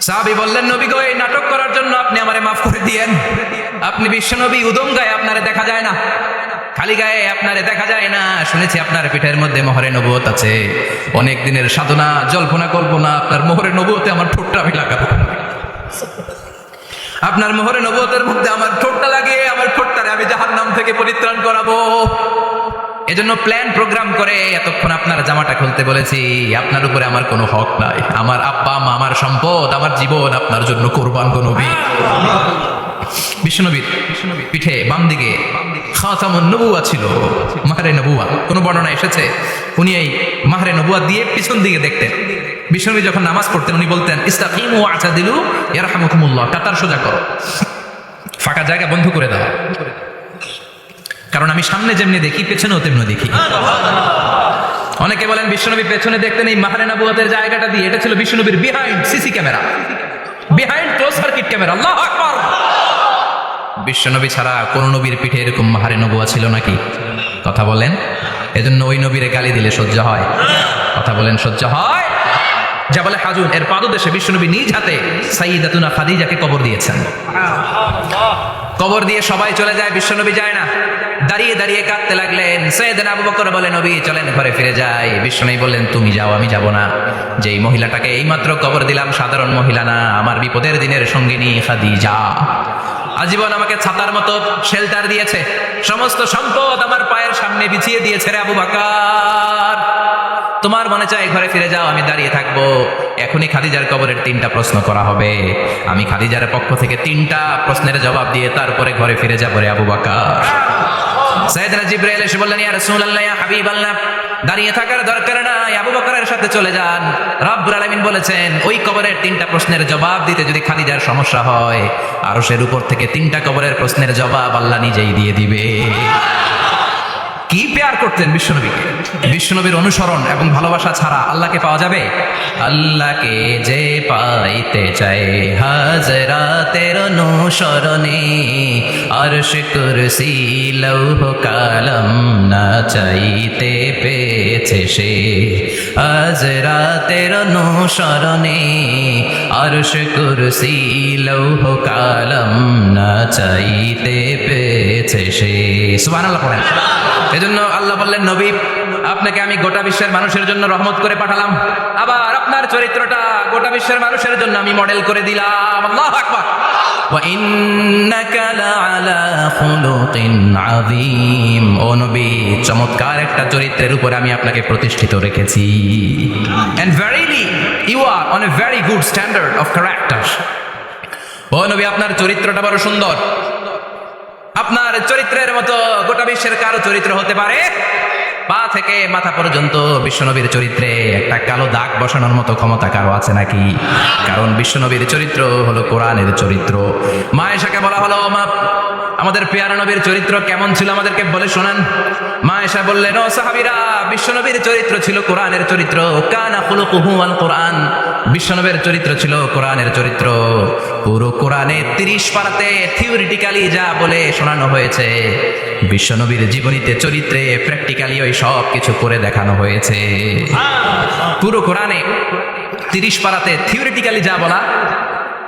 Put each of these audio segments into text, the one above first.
সাহাবী বললেন, নবী গো, এই নাটক করার জন্য আপনি আমারে মাফ করে দিয়েন। আপনি বিশ্বনবী, উদম গায়ে আপনারে দেখা যায় না, খালি গায়ে আপনারে দেখা যায় না। শুনেছি আপনার পিঠের মধ্যে মোহরে নবুয়ত আছে। অনেক দিনের সাধনা, জল্পনা কল্পনা, আপনার মোহরে নবুয়তে আমার ঠোঁটটা আমি লাগাবো। আপনার মোহরে নবুয়তের মধ্যে আমার ঠোঁটটা লাগিয়ে আমার ঠোঁটটারে আমি জাহান্নাম থেকে পরিত্রাণ করাবো। এজন্য প্ল্যান প্রোগ্রাম করে এতক্ষণ আপনার জামাটা খুলতে বলেছি। আপনার উপরে আমার কোনো হক নাই। আমার আব্বা মা, আমার সম্পদ, আমার জীবন আপনার জন্য কোরবান গো নবী। বিশ্বনবীর পিঠে বাম দিকে খাতামুন নবুওয়া ছিল, মাহরে নবুওয়া। কোনো বর্ণনা এসেছে উনি এই মাহরে নবুওয়া দিয়ে পিছন দিকে দেখতেন। বিশ্বনবী যখন নামাজ পড়তেন উনি বলতেন, ইস্তাকিমু ওয়া'তাদিলু ইয়ারহামুকুমুল্লাহ, কাতার সোজা করো, ফাঁকা জায়গা বন্ধ করে দাও। কারণ আমি সামনে যেমনি দেখি পেছনেও তেমনি দেখি। অনেকে বলেন বিশ্বনবী পেছনে দেখতেন এই মাহরে নবুওয়াতের জায়গাটা দিয়ে। এটা ছিল বিশ্বনবীর behind CC camera, behind close circuit camera. আল্লাহু আকবার। বিশ্বনবী ছাড়া কোন নবীর পিঠে এরকম মাহরে নবুওয়া ছিল নাকি? কথা বলেন। এজন্য ওই নবীরে গালি দিলে সহ্য হয়? কথা বলেন, সহ্য হয়? জাবালে হাজুন এর পাদদেশে বিশ্বনবী নিজ হাতে সাইয়্যিদাতুনা খাদিজাকে কবর দিয়েছেন। কবর দিয়ে সবাই চলে যায়, বিশ্বনবী যায় না। দাঁড়িয়ে দাঁড়িয়ে কাঁদতে লাগলেন। সাইয়েদনা আবু বকর বলে, নবী চলেন ঘরে ফিরে যাই। বিশ্বনবী বললেন, তুমি যাও, আমি যাব না। যেই মহিলাটাকে এইমাত্র কবর দিলাম সাধারণ মহিলা না, আমার বিপদের দিনের সঙ্গিনী খাদিজা। আজীবন আমাকে ছাতার মতো শেল্টার দিয়েছে, সমস্ত সম্পদ আমার পায়ের সামনে বিছিয়ে দিয়েছে রে আবু বকর। তোমার মনে চায় ঘরে ফিরে যাও, আমি দাঁড়িয়ে থাকবো। এখনই খাদিজার কবরের 3টা প্রশ্ন করা হবে। আমি খাদিজার পক্ষ থেকে 3টা প্রশ্নের জবাব দিয়ে তারপরে ঘরে ফিরে যাবো রে আবু বকর। সাইয়েদনা জিবরাইল এসে বললেন, ইয়া রাসূলুল্লাহ, ইয়া হাবিবাল্লাহ, দাঁড়িয়ে থাকার দরকার নাই, আবু বকরের সাথে চলে যান। রব্বুল আলামিন বলেছেন, ওই কবরের 3টা প্রশ্নের জবাব দিতে যদি খাদিজার সমস্যা হয়, আরশের উপর থেকে 3টা কবরের প্রশ্নের জবাব আল্লাহ নিজেই দিয়ে দিবে। কি পেয়ার করতেন বিশ্বনবীকে। বিশ্বনবীর অনুসরণ এবং ভালোবাসা ছাড়া আল্লাহকে পাওয়া যাবে? আল্লাহকে যে পাইতে চায় হাজরাতের অনুসরণে, আরশ কুরসি লৌহ কালাম না চাইতে পেয়েছে সে। হাজরাতের অনুসরণে, আরশ কুরসি লৌহ কালাম না চাইতে পেয়েছে সে। সুবহানাল্লাহ পড়েন। এজন্য আল্লাহ বললেন, নবী আপনাকে আমি গোটা বিশ্বের মানুষের জন্য রহমত করে পাঠালাম। আবার আপনার চরিত্রটা গোটা বিশ্বের মানুষের জন্য আমি মডেল করে দিলাম। আল্লাহু আকবার। ওয়া ইন্নাকা লাআলা খুলুকিন আযীম। ও নবী, চমৎকার একটা চরিত্রের উপরে আমি আপনাকে প্রতিষ্ঠিত রেখেছি। And verily you are on a very good standard of character. ও নবী, আপনার চরিত্রটা বড় সুন্দর। আপনার চরিত্রের মতো গোটা বিশ্বের কারো চরিত্র হতে পারে? পা থেকে মাথা পর্যন্ত বিশ্বনবীর চরিত্রে একটা কালো দাগ বসানোর মতো ক্ষমতা কারো আছে নাকি? কারণ বিশ্বনবীর চরিত্র হলো কোরআনের চরিত্র। মা আয়েশাকে বলা হলো, মা আমাদের পেয়ারা নবীর চরিত্র কেমন ছিল আমাদেরকে বলে শোনান। মা আয়েশা বললেন, ও সাহাবীরা, বিশ্বনবীর চরিত্র ছিল কোরআনের চরিত্র। কানা খুলুকুহু আল কোরআন। বিশ্বনবীর চরিত্র ছিল কোরআনের চরিত্র। পুরো কোরআনে 30 পারাতে থিওরিটিক্যালি যা বলে শোনানো হয়েছে, বিশ্বনবীর জীবনীতে চরিত্রে প্র্যাকটিক্যালি ওই সব কিছু করে দেখানো হয়েছে। পুরো কোরআনে 30 পারাতে থিওরিটিক্যালি যা বলা,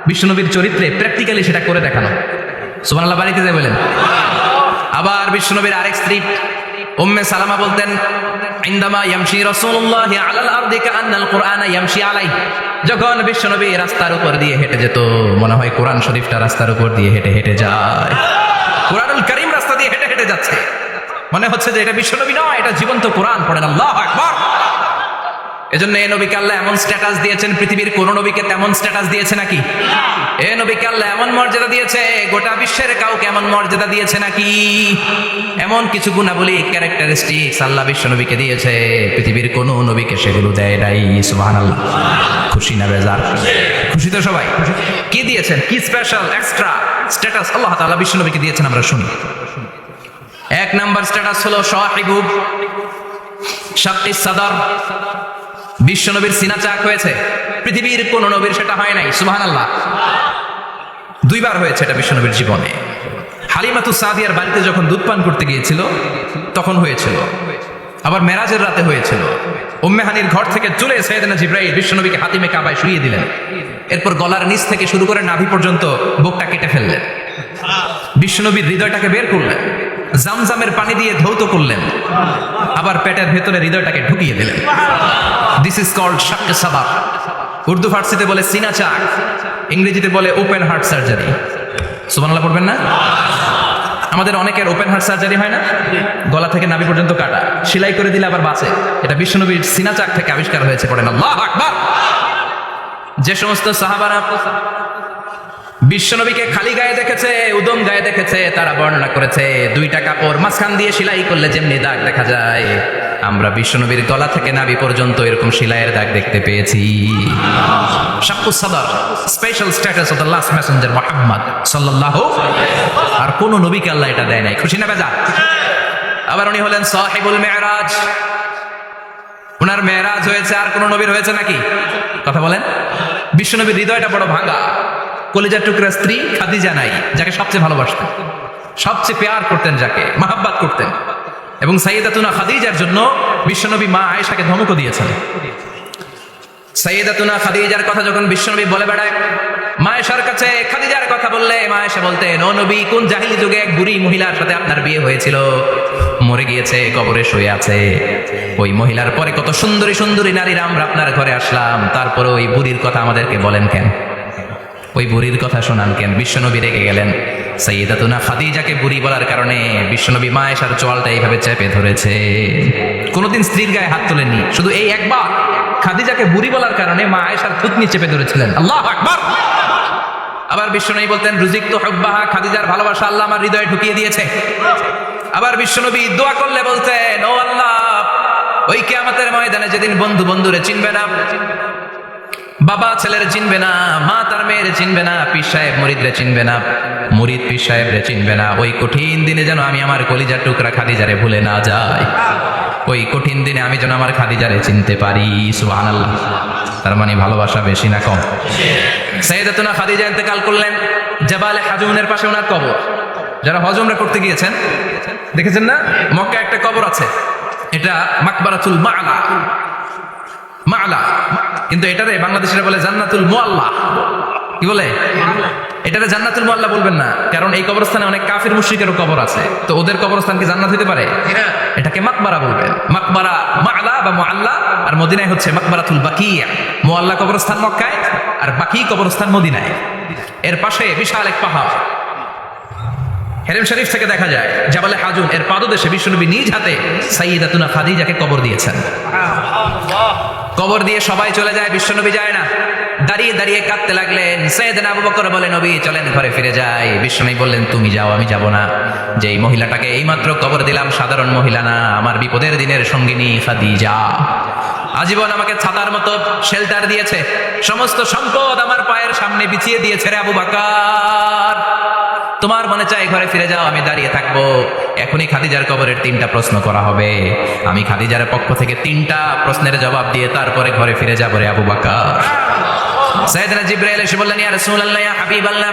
বিশ্বনবীর চরিত্রে প্র্যাকটিক্যালি সেটা করে দেখানো। সুবহানাল্লাহ বাড়িতে যাই বলেন। আবার বিশ্বনবীর আরেক স্ত্রী উম্মে সালামা বলতেন, ইনদামা ইয়ামশি রাসূলুল্লাহি আলাল আরদি কাআন্নাল কুরআনা ইয়ামশি আলাইহি। যখন বিশ্বনবী রাস্তার উপর দিয়ে হেঁটে যেত, মনে হয় কোরআন শরীফটা রাস্তার উপর দিয়ে হেঁটে হেঁটে যায়। কোরআনুল কারীম রাস্তা দিয়ে হেঁটে হেঁটে যাচ্ছে, মনে হচ্ছে যে এটা বিশ্বনবী নয়, এটা জীবন্ত কোরআন। পড়েন আল্লাহু আকবার। এজন্য এই নবীকে আল্লাহ এমন স্ট্যাটাস দিয়েছেন, পৃথিবীর কোন নবীকে তেমন স্ট্যাটাস দিয়েছে নাকি? এই নবীকে আল্লাহ এমন মর্যাদা দিয়েছে, গোটা বিশ্বের কাউকে এমন মর্যাদা দিয়েছে নাকি? এমন কিছু গুণাবলী, ক্যারেক্টারিস্টিক্স আল্লাহ বিশ্ব নবীকে দিয়েছে, পৃথিবীর কোন নবীকে সেগুলো দেয় নাই। সুবহানাল্লাহ। খুশি না বেজার? খুশি তো সবাই? কি দিয়েছেন, কি স্পেশাল এক্সট্রা স্ট্যাটাস আল্লাহ তাআলা বিশ্ব নবীকে দিয়েছেন আমরা শুনি। 1 নাম্বার স্ট্যাটাস হলো সাহিবু শাক্কিস সাদর। বিশ্বনবীর সিনা চাক হয়েছে, পৃথিবীর কোন নবীর সেটা হয় নাই। সুবহানাল্লাহ। 2 বার হয়েছে এটা বিশ্বনবীর জীবনে। হালিমাতু সাদিয়ার বাড়িতে যখন দুধ পান করতে গিয়েছিল তখন হয়েছিল, আবার মেরাজের রাতে হয়েছিল। উম্মে হানির ঘর থেকে চলে সাইয়েদনা জিবরাইল বিশ্বনবীকে হাতিমে কাবায় শুইয়ে দিলেন। এরপর গলার নিচ থেকে শুরু করে নাভি পর্যন্ত বুকটা কেটে ফেললেন। বিশ্বনবীর হৃদয়টাকে বের করলেন, জামজামের পানি দিয়ে ধৌত করলেন, আবার পেটের ভেতরে হৃদয়টাকে ঢুকিয়ে দিলেন। দিস ইজ কল্ড শাক্কে সাদার। উর্দু ফার্সিতে বলে সিনা চাক, ইংরেজিতে বলে ওপেন হার্ট সার্জারি। সুবহানাল্লাহ পড়বেন না? আমাদের অনেকের ওপেন হার্ট সার্জারি হয় না, গলা থেকে নাভি পর্যন্ত কাটা, সেলাই করে দিলে আবার বাঁচে। এটা বিশ্বনবীর সিনা চাক থেকে আবিষ্কার হয়েছে। পড়েন আল্লাহু আকবার। যে সমস্ত সাহাবারা বিশ্বনবীকে খালি গায়ে দেখেছে, উদম গায়ে দেখেছে, তারা বর্ণনা করেছে 2টা কাপড় মাঝখান দিয়ে সেলাই করলে যেমনি দাগ দেখা যায়, আমরা বিশ্বনবীর গলা থেকে নাভি পর্যন্ত এরকম সেলাইয়ের দাগ দেখতে পেয়েছি। শাক্কুস সাদর, special status of the last Messenger Muhammad সাল্লাল্লাহু। আর কোন নবীকে আল্লাহ এটা দেয় নাই। খুশি না বেজা? আবার উনি হলেন সাহিবুল মেরাজ। উনার মেরাজ হয়েছে, আর কোন নবীর হয়েছে নাকি? কথা বলেন। বিশ্বনবীর হৃদয়টা বড় ভাঙা। কলিজার টুকরা স্ত্রী খাদিজা নাই, যাকে সবচেয়ে ভালোবাসতেন, সবচেয়ে প্যার করতেন, যাকে মাহাব্বাত করতেন। এবং সাইয়েদাতুনা খাদিজার জন্য বিশ্বনবী মা আয়েশাকে ধমকও দিয়েছেন। সাইয়েদাতুনা খাদিজার কথা যখন বিশ্বনবী বলে বেড়ায় মা আয়েশার কাছে, খাদিজার কথা বললে মা আয়েশা বলতেন, ও নবী, কোন জাহিলি যুগে এক বুড়ি মহিলার সাথে আপনার বিয়ে হয়েছিল, মরে গিয়েছে, কবরে শুয়ে আছে। ওই মহিলার পরে কত সুন্দরী সুন্দরী নারীরা আমরা আপনার ঘরে আসলাম, তারপরে ওই বুড়ির কথা আমাদেরকে বলেন কেন? ওই বুড়ির কথা শোনান কেন? বিশ্বনবী রেগে গেলেন। সাইয়েদাতুনা খাদিজাকে বুড়ি বলার কারণে বিশ্বনবী মা আয়েশার চোয়ালটা এইভাবে চেপে ধরেছে। কোনোদিন স্ত্রীর গায়ে হাত তোলেননি, শুধু এই একবার খাদিজাকে বুড়ি বলার কারণে মা আয়েশার থুতনি চেপে ধরেছিলেন। আল্লাহু আকবার। আবার বিশ্বনবী বলতেন, রুজিকতু হুব্বাহা, খাদিজার ভালোবাসা আল্লাহ আমার হৃদয়ে ঢুকিয়ে দিয়েছে। আবার বিশ্বনবী দোয়া করলে বলতেন, ও আল্লাহ, ওই কিয়ামতের ময়দানে যেদিন বন্ধু বন্ধুরে চিনবে না, বাবা ছেলের চিনবে না, মা তার মেয়ের চিনবে না, পীর সাহেব মুরিদরে চিনবে না, মুরিদ পীর সাহেবরে চিনবে না, ওই কঠিন দিনে যেন আমি আমার কলিজার টুকরা খাদিজারে ভুলে না যাই। ওই কঠিন দিনে আমি যেন আমার খাদিজারে চিনতে পারি। সুবহানাল্লাহ। তার মানে ভালোবাসা বেশি না কম? সাইয়েদাতুনা খাদিজা ইন্তেকাল করলেন জাবালে হাজুনের পাশে ওনার কবর। যারা হজ উমরা করতে গিয়েছেন দেখেছেন না, মক্কা একটা কবর আছে, এটা মাকবারাতুল মা'লা। মা'লা, কিন্তু এটারে বাংলাদেশিরা বলে জান্নাতুল মুআল্লা। কি বলে? এটারে জান্নাতুল মুআল্লা বলবেন না, কারণ এই কবরস্থানে অনেক কাফির মুশরিকেরও কবর আছে, তো ওদের কবরস্থান কি জান্নাত হতে পারে? এটাকে মাকবারা বলবেন। মাকবারা মা'লা বা মুআল্লা, আর মদিনায় হচ্ছে মাকবারাতুল বাকিয়া। মুআল্লা কবরস্থান মক্কায়, আর বাকি কবরস্থান মদিনায়। এর পাশে বিশাল এক পাহাড়, হেরেম শরীফ থেকে দেখা যায় জাবালে হাজুন, এর পাদদেশে বিশ্বনবী নিজ হাতে সাইয়েদাতুনা খাদিজাকে কবর দিয়েছেন। কবর দিয়ে সবাই চলে যায়, বিশ্বনবী যায় না। দাঁড়িয়ে দাঁড়িয়ে কাঁদতে লাগলেন। সাইয়েদনা আবু বকর বলে, নবী চলেন ঘরে ফিরে যাই। বিশ্বনবী বললেন, তুমি যাও, আমি যাব না। যেই মহিলাটাকে এইমাত্র কবর দিলাম সাধারণ মহিলা না, আমার বিপদের দিনের সঙ্গিনী খাদিজা। আজীবন আমাকে ছাতার মতো শেল্টার দিয়েছে, সমস্ত সম্পদ আমার পায়ের সামনে বিছিয়ে দিয়েছে রে আবু বকর। তোমার মনে চাই ঘরে ফিরে যাও, আমি দাঁড়িয়ে থাকবো। এখনই খাদিজার কবরের 3টা প্রশ্ন করা হবে, আমি খাদিজার পক্ষ থেকে 3টা প্রশ্নের জবাব দিয়ে তারপরে ঘরে ফিরে যাবো রে আবু বকর। সাইয়েদনা জিবরাইল এসে বললেন, ইয়া রাসূলুল্লাহ, ইয়া হাবিবাল্লাহ,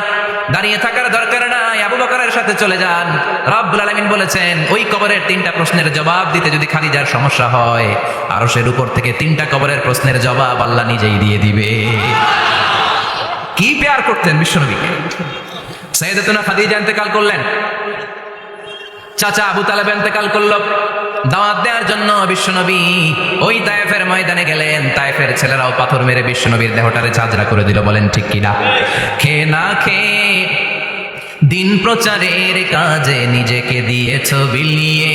দাঁড়িয়ে থাকার দরকার নাই, আবু বকরের সাথে চলে যান। রব্বুল আলামিন বলেছেন, ওই কবরের 3টা প্রশ্নের জবাব দিতে যদি খাদিজার সমস্যা হয়, আরশের উপর থেকে 3টা কবরের প্রশ্নের জবাব আল্লাহ নিজেই দিয়ে দিবে। কি প্যার করতেন বিশ্বনবীকে। সাইয়েদাতুনা খাদিজা ইন্তেকাল করলেন, চাচা আবু তালেব ইন্তেকাল করল। দাওয়াত দেওয়ার জন্য বিশ্বনবী ওই তায়েফের ময়দানে গেলেন। তায়েফের ছেলেরাও পাথর মেরে বিশ্বনবীর দেহটারে ঝাঁঝরা করে দিল। বলেন ঠিক কিনা? খেয়ে না খেয়ে দিন প্রচারের কাজে নিজেকে দিয়েছ বিলিয়ে,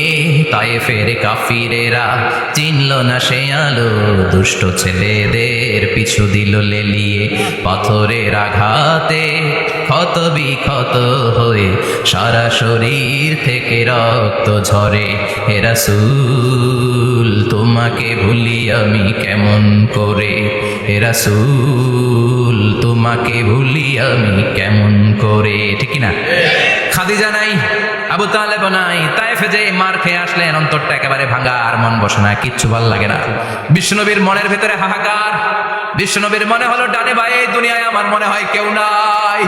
তায়েফের কাফিরেরা চিনল না সে আলো, দুষ্ট ছেলেদের পিছু দিল লেলিয়ে। পাথরের আঘাতে ক্ষত বিক্ষত হয়ে সারা শরীর থেকে রক্ত ঝরে। হে রাসূল, তোমাকে ভুলি আমি কেমন করে? হে রাসূল, তোমাকে ভুলি আমি কেমন করে? ঠিক না? খাদিজা নাই, আবু তালেব নাই, তায়েফে যে মার খেয়ে আসলেন, অন্তরটা একেবারে ভাঙা, আর মন বসে না, কিচ্ছু ভালো লাগে না। বিশ্বনবীর মনের ভেতরে হাহাকার। বিশ্বনবীর মনে হলো, ডানে বায়ে দুনিয়ায় আমার মনে হয় কেউ নাই।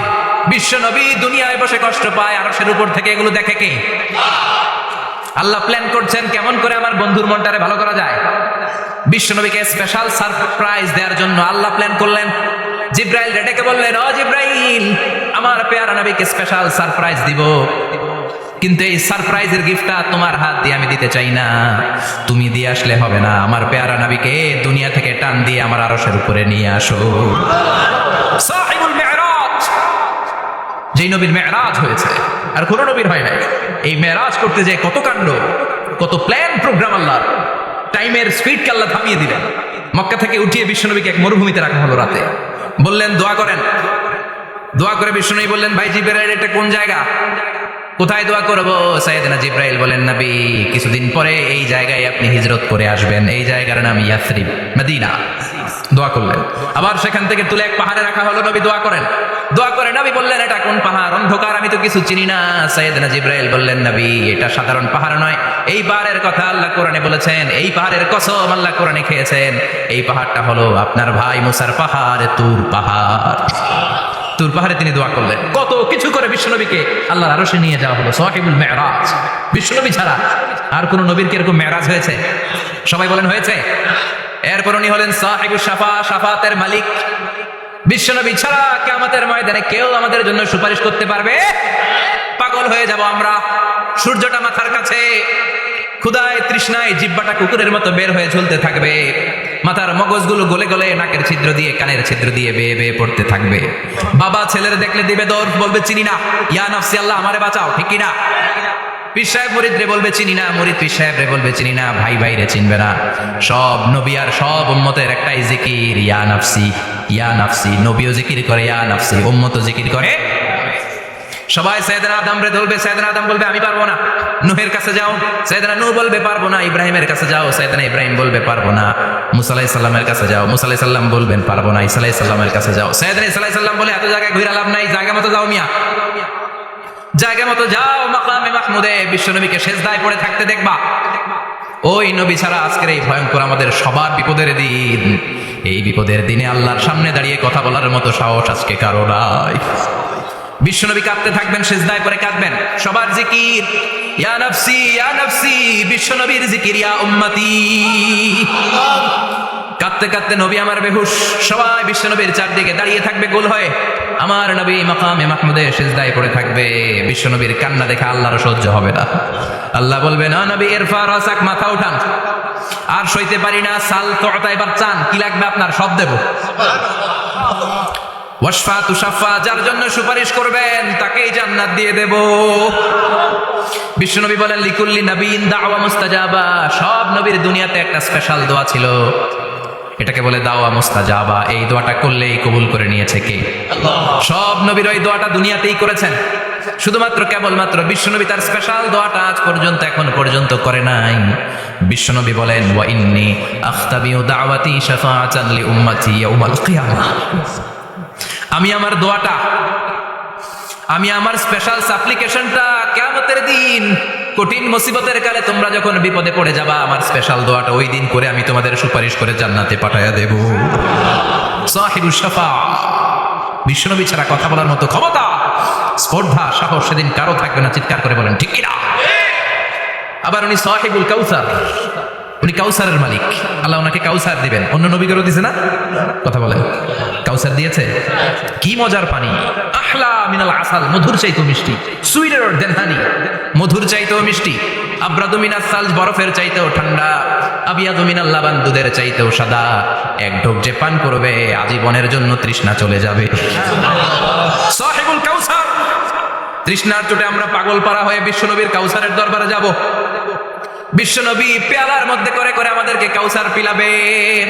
বিশ্বনবী দুনিয়ায় বসে কষ্ট পায়, আরশের উপর থেকে এগুলো দেখে কে? আল্লাহ প্ল্যান করছেন কেমন করে আমার বন্ধুর মনটারে ভালো করা যায়। বিশ্বনবীকে স্পেশাল সারপ্রাইজ দেওয়ার জন্য আল্লাহ প্ল্যান করলেন। জিব্রাইল ডেকে বললেন, ও জিব্রাইল, আমার পেয়ারা নবীকে স্পেশাল সারপ্রাইজ দিব, কিন্তু এই সারপ্রাইজের গিফটটা তোমার হাত দিয়ে আমি দিতে চাই না, তুমি দিয়ে আসলে হবে না, আমার পেয়ারা নবীকে দুনিয়া থেকে টান দিয়ে আমার আরশের উপরে নিয়ে আসো। সাহিবুল মেরাজ, যেই নবীর মেরাজ হয়েছে আর কোন নবীর হয় নাই, এই মেরাজ করতে যে কত কাণ্ড, কত প্ল্যান প্রোগ্রাম, আল্লাহ টাইমের স্পিডকে আল্লাহ থামিয়ে দিলেন। মক্কা থেকে উঠিয়ে বিশ্বনবীকে এক মরুভূমিতে রাখা হলো রাতে, বললেন দোয়া করেন। দোয়া করে বিশ্বনবী বললেন, ভাই জিব্রাইল, এটা কোন জায়গা, কোথায় দোয়া করবো? সাইয়েদনা জিব্রাইল বলেন, নবী কিছুদিন পরে এই জায়গায় আপনি হিজরত করে আসবেন, এই জায়গার নাম ইয়াসরিব, মদিনা। দোয়া করলেন। আবার সেখান থেকে তুলে এক পাহাড়ে রাখা হলো, নবী দোয়া করেন। দোয়া করে নবী বললেন, এটা কোন পাহাড়? অন্ধকার, আমি তো কিছু চিনি না। সাইয়েদনা জিব্রাইল বললেন, নবী এটা সাধারণ পাহাড় নয়, এই পাহাড়ের কথা আল্লাহ কোরআনে বলেছেন, এই পাহাড়ের কসম আল্লাহ কোরআনে খেয়েছেন, এই পাহাড়টা হলো আপনার ভাই মুসার পাহাড়, তুর পাহাড়। তুর পাহাড়ে তিনি দোয়া করলেন। কত কিছু করে বিশ্বনবীকে আল্লাহর আরশে নিয়ে যাওয়া হলো, সাহিবুল মেরাজ। বিশ্বনবী ছাড়া আর কোন নবীর কি এরকম মেরাজ হয়েছে? সবাই বলেন হয়েছে। এরপর উনি হলেন সাহিবুল শাফা, শাফাতের মালিক। বিশ্বনবী ছাড়া কিয়ামতের ময়দানে কেউ আমাদের জন্য সুপারিশ করতে পারবে? পাগল হয়ে যাব আমরা। সূর্যটা মাথার কাছে, ক্ষুধায় তৃষ্ণায় জিহ্বাটা কুকুরের মতো বের হয়ে ঝুলতে থাকবে, মাথার মগজগুলো গলে গলে নাকের ছিদ্র দিয়ে কানের ছিদ্র দিয়ে বেয়ে বেয়ে পড়তে থাকবে। বাবা ছেলের দেখলে দিবে দৌড়, বলবে চিনি না, ইয়া নাফসি আল্লাহ আমারে বাঁচাও, ঠিক কিনা? পীর সাহেব মুরিদ রে বলবে চিনি না, মুরিদ পীর সাহেব রে বলবে চিনি না, ভাই ভাই রে চিনবে না। সব নবী আর সব উম্মতের একটাই জিকির, ইয়া নাফসি ইয়া নাফসি। নবীও জিকির করে ইয়া নাফসি, উম্মতও জিকির করে। সবাই সাইয়েদনা আদম রে ধরবে, সাইয়েদনা আদম বলবে আমি পারবো না। নূহের কাছে যাও, সাইয়েদনা নূহ বলবে পারবো না। ইব্রাহিমের কাছে যাও, সাইয়েদনা ইব্রাহিম বলবে পারবো না। মুসা আলাইহিস সালামের কাছে যাও, মুসা আলাইহিস সালাম বলবেন পারবো না। ঈসা আলাইহিস সালামের কাছে যাও, সাইয়েদনা ঈসা আলাইহিস সালাম বলে এত জায়গায় ঘুরে লাভ নাই, জায়গা মতো যাও মিয়া, জায়গা মতো যাও মাকামে মাহমুদে, বিশ্বনবীকে সেজদায় পড়ে থাকতে দেখবা। ওই নবী ছাড়া আজকের এই ভয়ঙ্কর আমাদের সবার বিপদের দিন, এই বিপদের দিনে আল্লাহর সামনে দাঁড়িয়ে কথা বলার মতো সাহস আজকে কারো নাই। বিশ্বনবী কাঁদতে থাকবেন, সেজদায় পড়ে কাঁদবেন। সবার জিকির ইয়া নাফসি ইয়া নাফসি, বিশ্বনবীর জিকির ইয়া উম্মতি। কাঁদতে কাঁদতে নবী আমার বেহুশ, সবাই বিশ্বনবীর চারদিকে দাঁড়িয়ে থাকবে গোল হয়ে, আমার নবী মাকামে মাহমুদে সেজদায় পড়ে থাকবে। বিশ্বনবীর কান্না দেখে আল্লাহর সহ্য হবে না। আল্লাহ বলবে, না নবী ইরফা রাসাক, মাথা উঠান, আর সইতে পারি না, সাল তোতা, এবার চান, কি লাগবে আপনার সব দেব। ওয়াশফা তুশাফা, যার জন্য সুপারিশ করবেন তাকেই জান্নাত দিয়ে দেব। বিশ্বনবী বলেন, লিকুল্লি নবীন দাওয়া মুস্তাজাবা, সব নবীর দুনিয়াতে একটা স্পেশাল দোয়া ছিল, এটাকে বলে দাওয়া মুস্তাজাবা। এই দোয়াটা করলেই কবুল করে নিয়েছে কে? আল্লাহ। সব নবীর ওই দোয়াটা দুনিয়াতেই করেছেন, শুধুমাত্র কেবলমাত্র বিশ্বনবী তার স্পেশাল দোয়াটা আজ পর্যন্ত এখন পর্যন্ত করে নাই। বিশ্বনবী বলেন, ওয়া ইন্নী আখতাবিউ দাওয়াতি শাফাআতান লি উম্মতি ইয়াউমাল কিয়ামাহ, আমি আমার দোয়াটা, আমি আমার স্পেশাল সাপ্লিকেশনটা কিয়ামতের দিন কঠিন মুসিবতের কালে তোমরা যখন বিপদে পড়ে যাবা, আমার স্পেশাল দোয়াটা ওই দিন করে আমি তোমাদের সুপারিশ করে জান্নাতে পাঠায়া দেব। সাহিবুশ শাফা, বিশ্বনবী ছাড়া কথা বলার মতো ক্ষমতা, স্পর্ধা, সাহস সেদিন কারো থাকবে না। চিৎকার করে বলেন ঠিক কিনা? আবার উনি সাহিবুল কাউসার, উনি কাউসারের মালিক। আল্লাহ ওনাকে কাউসার দিবেন, অন্য নবীদেরও দিছে না? কথা বলেন, কাউসার দিয়েছে। কি মজার পানি, আহলা মিনাল আসাল, মধুর চাইতো মিষ্টি, সুইটার দেন হানি, মধুর চাইতেও মিষ্টি। আব্রাদু মিনাস সালজ, বরফের চাইতেও ঠান্ডা। আবিয়াদু মিনাল লাবান, দুধের চাইতেও সাদা। এক ঢোক যে পান করবে আজীবনের জন্য তৃষ্ণা চলে যাবে। সাহিবুল কাউসার, তৃষ্ণার চোটে আমরা পাগল পারা হয়ে বিশ্বনবীর কাউসারের দরবারে যাব। বিশ্বনবী পেয়ালার মধ্যে করে করে আমাদেরকে কাউসার পিলাবেন।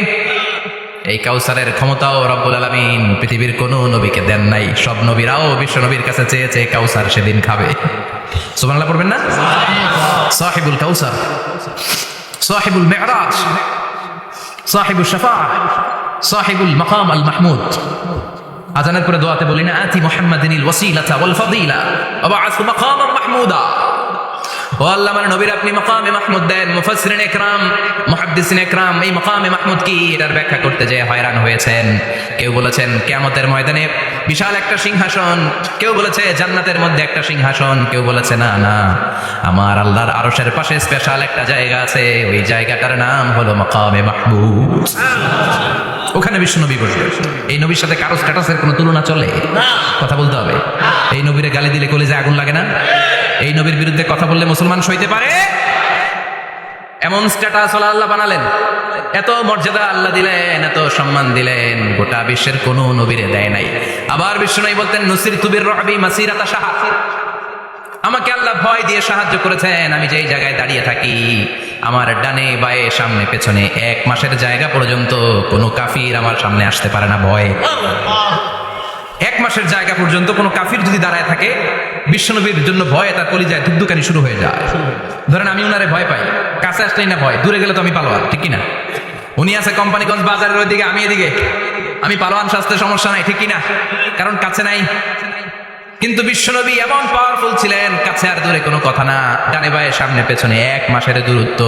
এই কাউসারের ক্ষমতাও রব্বুল আলামিন পৃথিবীর কোনো নবীকে দেন নাই। সব নবীরাও বিশ্বনবীর কাছে চেয়ে চেয়ে কাউসার সেদিন খাবে। সুবহানাল্লাহ পড়বেন না? সাহিবুল কাউসার, সাহিবুল মিরাজ, সাহিবুশ শাফাআহ, সাহিবুল মাকাম আল মাহমুদ। আজানের পরে দোয়াতে বলি না, আতি মুহাম্মাদিনিল ওয়াসিলাতা ওয়াল ফাদিলা ওয়া বা'আথহু মাকামান মাহমুদা। ও আল্লাহ, আমার নবীর আপনি মাকামে মাহমুদ দেন। মুফাসসিরিন ইকরাম, মুহাদ্দিসিন ইকরাম এই মাকামে মাহমুদ কি এটার ব্যাখ্যা করতে যেয়ে হয়রান হয়েছেন। কেউ বলেছেন কিয়ামতের ময়দানে বিশাল একটা সিংহাসন, কেউ বলেছে জান্নাতের মধ্যে একটা সিংহাসন, কেউ বলেছে না না, আমার আল্লাহর আরশের পাশে স্পেশাল একটা জায়গা আছে, ওই জায়গাটার নাম হলো মাকামে মাহমুদ। ওখানে বিশ্বনবী বসবে। এই নবীর সাথে কারো স্ট্যাটাসের কোনো তুলনা চলে? কথা বলতে হবে। এই নবীরে গালি দিলে কলিজায় আগুন লাগে না? এই নবীর বিরুদ্ধে কথা বললে মুসলমান সইতে পারে? এমন স্ট্যাটাস হলো আল্লাহ বানালেন, এত মর্যাদা আল্লাহ দিলেন, এত সম্মান দিলেন, গোটা বিশ্বের কোনো নবীরে দেয় নাই। আবার বিশ্বনবী বলতেন নুসিরতু বির-রু'বি মাসিরাতা শাহর, আমাকে আল্লাহ ভয় দিয়ে সাহায্য করেছেন। আমি যেই জায়গায় দাঁড়িয়ে থাকি, আমার ডানে বায়ে সামনে পেছনে 1 মাসের জায়গা পর্যন্ত কোনো কাফির আমার সামনে আসতে পারে না ভয়ে। 1 মাসের জায়গা পর্যন্ত কোনো কাফির যদি দাঁড়ায় থাকে, বিশ্বনবীর জন্য ভয়ে তার কলিজায় ধুকধুকানি শুরু হয়ে যায়। ধরেন আমি উনারে ভয় পাই, কাছে আসলেই না ভয়, দূরে গেলে তো আমি পালোয়ান, ঠিক কিনা? উনি আছে কোম্পানিগঞ্জ বাজারের ওইদিকে, আমি এদিকে, আমি পালোয়ান, স্বাস্থ্যের সমস্যা নাই, ঠিক কিনা? কারণ কাছে নাই। কিন্তু বিশ্বনবী এমন পাওয়ারফুল ছিলেন, কাছে আর দূরে কোনো কথা না, ডানে বায়ে সামনে পেছনে 1 মাসের দূরত্ব।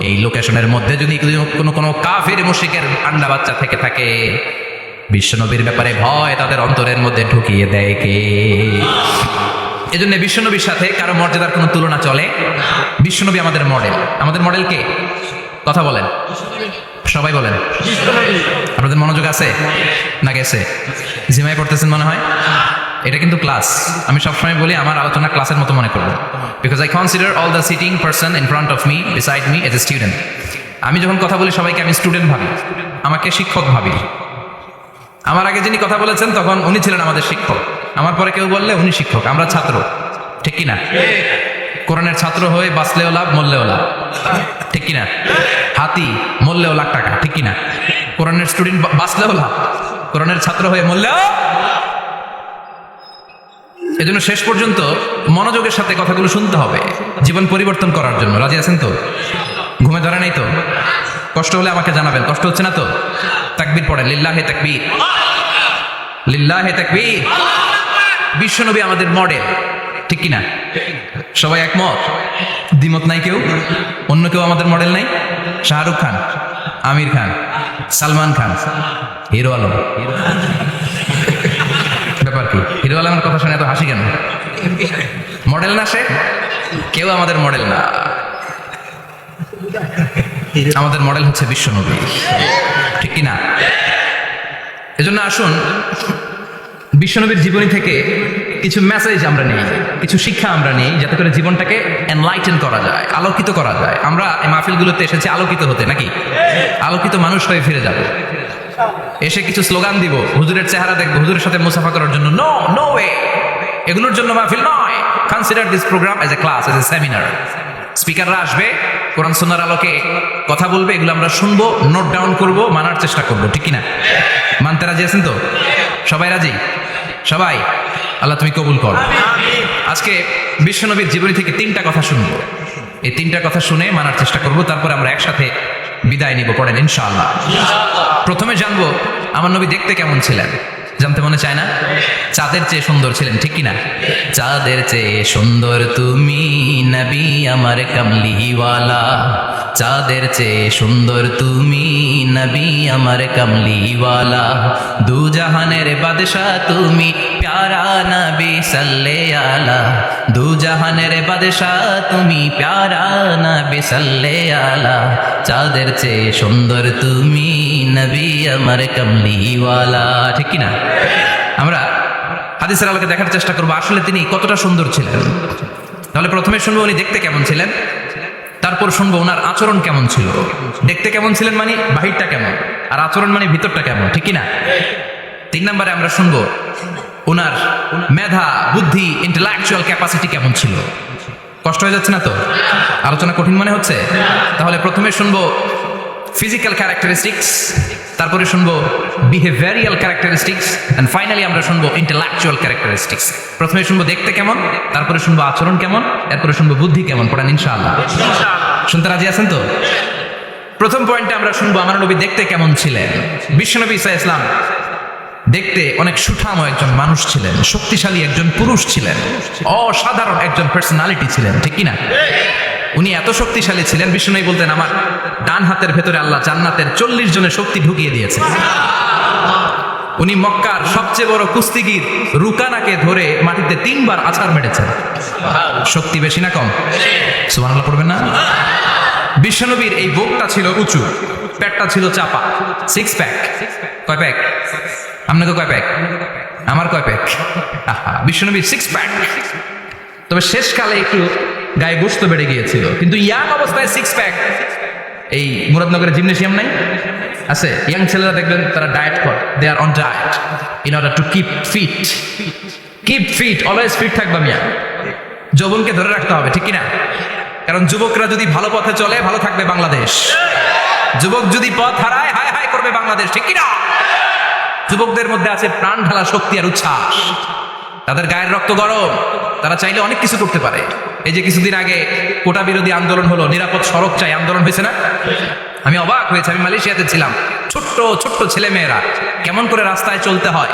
এই লোকেশনের মধ্যে যদি কোনো কাফির মুশরিকের আন্ডা বাচ্চা থেকে থাকে, বিশ্বনবীর ব্যাপারে ভয় তাদের অন্তরের মধ্যে ঢুকিয়ে দেয় কে? এজন্য বিশ্বনবীর সাথে কারো মর্যাদার কোনো তুলনা চলে? বিশ্বনবী আমাদের মডেল। আমাদের মডেল কে? কথা বলেন, সবাই বলেন। আপনাদের মনোযোগ আছে না গেছে? জিমাই পড়তেছেন মনে হয়। এটা কিন্তু ক্লাস। আমি সবসময় বলি আমার আলোচনা ক্লাসের মতো মনে করবো, because I consider all the sitting person in front of me, beside me as a student. আমি যখন কথা বলি সবাইকে আমি স্টুডেন্ট ভাবি, আমাকে শিক্ষক ভাবি। আমার আগে যিনি কথা বলেছেন তখন উনি ছিলেন আমাদের শিক্ষক, আমার পরে কেউ বললে উনি শিক্ষক, আমরা ছাত্র, ঠিক কিনা? কোরআনের ছাত্র হয়ে বাঁচলেও লাভ, মরলেও লাভ, ঠিক কিনা? হাতি মরলেও লাখ টাকা, ঠিক কিনা? কোরআনের স্টুডেন্ট বাঁচলেও লাভ, কোরআনের ছাত্র হয়ে মরলেও। এজন্য শেষ পর্যন্ত মনোযোগের সাথে কথাগুলো শুনতে হবে জীবন পরিবর্তন করার জন্য। রাজি আছেন তো? ঘুমে ধরে নাই তো? কষ্ট হলে আমাকে জানাবেন। কষ্ট হচ্ছে না তো? তাকবীর পড়েন, লিল্লাহে তাকবীর, লিল্লাহে তাকবীর। বিশ্বনবী আমাদের মডেল, ঠিক কিনা? সবাই একমত? দ্বিমত নাই কেউ? অন্য কেউ আমাদের মডেল নাই? শাহরুখ খান, আমির খান, সালমান খান, হিরো আলম। ব্যাপার কি? হিরো আলমের কথা শুনে এত হাসি কেন? মডেল না সে? কেউ আমাদের মডেল না। আমাদের মডেল হচ্ছে বিশ্বনবী, ঠিক কিনা? এজন্য আসুন বিশ্বনবীর জীবনী থেকে কিছু মেসেজ আমরা নেই, কিছু শিক্ষা আমরা নেই, যাতে করে জীবনটাকে এনলাইটেন করা যায়, আলোকিত করা যায়। আমরা এই মাহফিলগুলোতে এসেছি আলোকিত হতে, নাকি? আলোকিত মানুষ হয়ে ফিরে যাব। এসে কিছু স্লোগান দিব, হুজুরের চেহারা দেখবো, হুজুরের সাথে মুসাফা করার জন্য? No, no way. এগুলোর জন্য মাহফিল নয়। Consider this programme as a class, as a seminar. স্পিকাররা আসবে, কোরআন সুন্নাহর আলোকে কথা বলবে, এগুলো আমরা শুনবো, নোট ডাউন করব, মানার চেষ্টা করব, ঠিক কিনা? মানতে রাজি আছেন তো? সবাই রাজি? সবাই? আল্লাহ তুমি কবুল কর। আজকে বিশ্বনবীর জীবনী থেকে 3টা কথা শুনবো। এই 3টা কথা শুনে মানার চেষ্টা করব, তারপর আমরা একসাথে বিদায় নিব। পড়েন ইনশাআল্লাহ। প্রথমে জানবো আমার নবী দেখতে কেমন ছিলেন। জানতে মনে চায় না? চাঁদের চেয়ে সুন্দর ছিলেন, ঠিক কিনা? চাঁদের চেয়ে সুন্দর তুমি নবী আমার কামলিওয়ালা, চাঁদের চেয়ে সুন্দর তুমি নবী আমার কামলিওয়ালা, দু জাহানের বাদশাহ তুমি প্যারা নবী সাল্লে আলা, দু জাহানের বাদশাহ তুমি প্যারা নবী সাল্লে আলা, চাঁদের চেয়ে সুন্দর তুমি নবী আমার কামলিওয়ালা, ঠিক কিনা? আমরা হাদিসের আলোকে দেখার চেষ্টা করবো আসলে তিনি কতটা সুন্দর ছিলেন। তাহলে প্রথমে শুনবো উনি দেখতে কেমন ছিলেন, তারপর শুনবো ওনার আচরণ কেমন ছিল। দেখতে কেমন ছিলেন মানে বাহিরটা কেমন, আর আচরণ মানে ভিতরটা কেমন, ঠিক কিনা? 3 নম্বরে আমরা শুনবো ওনার মেধা, বুদ্ধি, ইন্টেলেকচুয়াল ক্যাপাসিটি কেমন ছিল। কষ্ট হয়ে যাচ্ছে না তো? আলোচনা কঠিন মনে হচ্ছে? তাহলে প্রথমে শুনবো ফিজিক্যাল ক্যারেক্টারিস্টিক্স, তারপরে শুনবো বিহেভিয়ারিয়াল ক্যারেক্টারিস্টিক্স, এন্ড ফাইনালি আমরা শুনবো ইন্টেলেকচুয়াল ক্যারেক্টারিস্টিক্স। প্রথমে শুনবো দেখতে কেমন, তারপরে শুনবো আচরণ কেমন, এরপরে শুনবো বুদ্ধি কেমন। পড়েন ইনশাআল্লাহ। শুনতে রাজি আছেন তো? প্রথম পয়েন্টে আমরা শুনবো আমার নবী দেখতে কেমন ছিলেন। বিশ্বনবী ঈসা ইসলাম দেখতে অনেক সুঠাম একজন মানুষ ছিলেন, শক্তিশালী একজন পুরুষ ছিলেন, অসাধারণ একজন পার্সোনালিটি ছিলেন, ঠিক কিনা? উনি এত শক্তিশালী ছিলেন, বিষ্ণু বলতেন আমার ডান হাতের ভেতরে আল্লাহ জান্নাতের 40 জনের শক্তি ঢুকিয়ে দিয়েছে। উনি মক্কার সবচেয়ে বড় কুস্তিগির রুকানাকে ধরে মাটিতে 3 বার আছাড় মেরেছেন। শক্তি বেশি না কম? সুবহানাল্লাহ পড়বেন না? বিশ্বনবীর এই বুকটা ছিল উঁচু, পেটটা ছিল চাপা, 6 প্যাক। কয় প্যাক? আপনাকে কয় প্যাক? আমার কয় প্যাক? বিশ্বনবীর 6 প্যাক। তবে শেষকালে একটু গায়ে গোশত বেড়ে গিয়েছিল, কিন্তু ইয়াং অবস্থায় 6 প্যাক। এই মুরাদনগরের জিমনেশিয়াম নাই আছে, ইয়াং ছেলেরা দেখবেন তারা ডায়েট করে, they are on diet in order to keep fit, always fit থাকবা মিয়া। যৌবনকে ধরে রাখতে হবে, ঠিক কিনা? কারণ যুবকরা যদি ভালো পথে চলে ভালো থাকবে বাংলাদেশ, যুবক যদি পথ হারায় হায় হায় করবে বাংলাদেশ, ঠিক কিনা? যুবকদের মধ্যে আছে প্রাণ ঢালা শক্তি আর উচ্ছ্বাস, তাদের গায়ের রক্ত গরম, তারা চাইলে অনেক কিছু করতে পারে। এই যে কিছুদিন আগে কোটা বিরোধী আন্দোলন হলো, নিরাপদ সড়ক চাই আন্দোলন হয়েছে না? আমি অবাক হয়েছি, আমি মালয়েশিয়াতে ছিলাম, ছোট্ট ছোট্ট ছেলে মেয়েরা কেমন করে রাস্তায় চলতে হয়,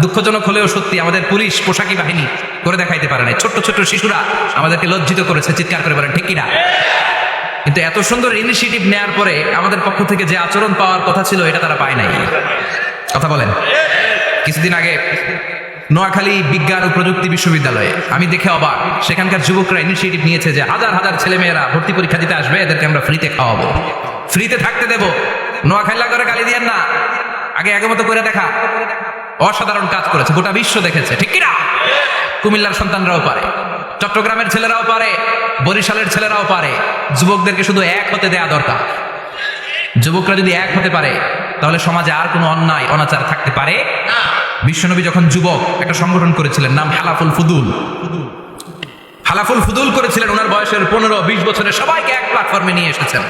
দুঃখজনক হলেও সত্যি আমাদের পুলিশ পোশাকি বাহিনী করে দেখাইতে পারে নাই। ছোট্ট ছোট্ট শিশুরা আমাদেরকে লজ্জিত করেছে, চিৎকার করে বলেন, ঠিক কিনা? কিন্তু এত সুন্দর ইনিশিয়েটিভ নেওয়ার পরে আমাদের পক্ষ থেকে যে আচরণ পাওয়ার কথা ছিল এটা তারা পায় নাই। কথা বলেন। কিছুদিন আগে নোয়াখালী বিজ্ঞান ও প্রযুক্তি বিশ্ববিদ্যালয়ে আমি দেখে অবাক, সেখানকার যুবকরা ইনিশিয়েটিভ নিয়েছে যে হাজার হাজার ছেলেমেয়েরা ভর্তি পরীক্ষা দিতে আসবে, এদেরকে আমরা ফ্রিতে খাওয়াবো, ফ্রিতে থাকতে দেবো। নোয়াখালী করে গালি দিয়েন না, আগে মতো করে দেখা। অসাধারণ কাজ করেছে, গোটা বিশ্ব দেখেছে, ঠিক কিনা? কুমিল্লার সন্তানরাও পারে, চট্টগ্রামের ছেলেরাও পারে, বরিশালের ছেলেরাও পারে। যুবকদেরকে শুধু এক হতে দেয়া দরকার। যুবকরা যদি এক হতে পারে তাহলে সমাজে আর কোনো অন্যায় অনাচার থাকতে পারে না। বিশ্বনবী যখন যুবক একটা সংগঠন করেছিলেন, নাম হালাফুল ফুদুল করেছিলেন। ওনার বয়সের 15-20 বছরের সবাইকে এক প্ল্যাটফর্মে নিয়ে এসেছেন,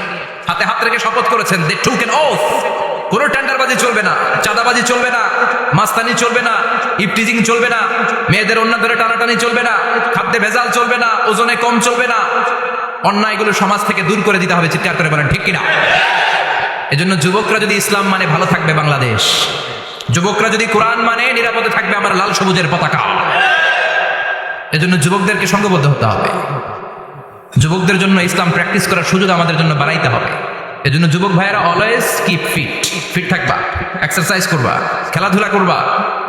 হাতে হাত রেখে শপথ করেছেন, দে টুক অ্যান ওথ, কোনো টেন্ডারবাজি চলবে না, চাঁদাবাজি চলবে না, মাস্তানি চলবে না, ইফটিজিং চলবে না, মেয়েদের অন্য ধরে টানাটানি চলবে না, খাদ্যে ভেজাল চলবে না, ওজনে কম চলবে না, অন্যায়গুলো সমাজ থেকে দূর করে দিতে হবে। চিৎকার করে বলেন, ঠিক কিনা? এজন্য যুবকরা যদি ইসলাম মানে ভালো থাকবে বাংলাদেশ, যুবকরা যদি কোরআন মানে নিরাপদে থাকবে আমার লাল সবুজের পতাকা। এজন্য যুবকদেরকে সংঘবদ্ধ হতে হবে, যুবকদের জন্য ইসলাম প্র্যাকটিস করার সুযোগ আমাদের জন্য বাড়াইতে হবে। এজন্য যুবক ভাইয়েরা অলওয়েজ কিপ ফিট থাকবা, এক্সারসাইজ করবা, খেলাধুলা করবা,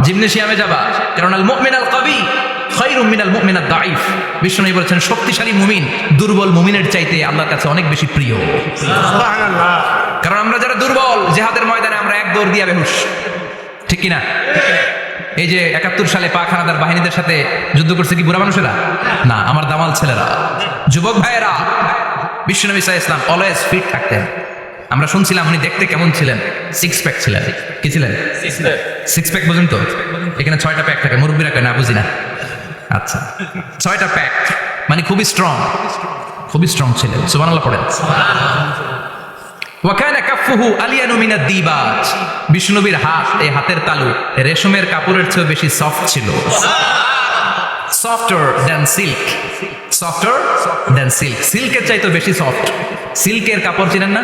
জিমনেশিয়ামে যাবা। কারণ আল মুমিনাল কবি খায়রুম মিনাল মুমিনাদ দাঈফ। বিষ্ণু বলেছেন শক্তিশালী মুমিন দুর্বল মুমিনের চাইতে আল্লাহর কাছে অনেক বেশি প্রিয়। সুবহানাল্লাহ। কারণ আমরা যারা দুর্বল, জিহাদের ময়দানে আমরা এক দৌড় দিয়া বেহুশ, ঠিক কিনা? এই যে 71 সালে পাক হানাদার বাহিনীদের সাথে যুদ্ধ করছে কি বুড়া মানুষেরা? না, আমার দামাল ছেলেরা, যুবক ভাইয়েরা। বিশ্বনবী সাল্লাল্লাহু আলাইহি ওয়াসাল্লাম অলওয়েজ ফিট থাকতেন। আমরা শুনছিলাম উনি দেখতে কেমন ছিলেন? 6 প্যাক ছিলেন। কি ছিলেন? 6 প্যাক। বুঝুন তো, এখানে 6টা প্যাক থাকে, মুরব্বীরা কয় না, বুঝি না। আচ্ছা, 6টা প্যাক মানে খুবই স্ট্রং ছিলেন। সুবহানাল্লাহ পড়েন। ওয়াকানা কাফুহু আলিয়ানু মিনাদ দিবাজ। বিষ্ণুনবীর হাত, এই হাতের তালু রেশমের কাপড়ের চেয়ে বেশি সফট ছিল। সফটার দ্যান সিল্ক, সিল্কের চাইতে বেশি সফট। সিল্কের কাপড় চিনেন না?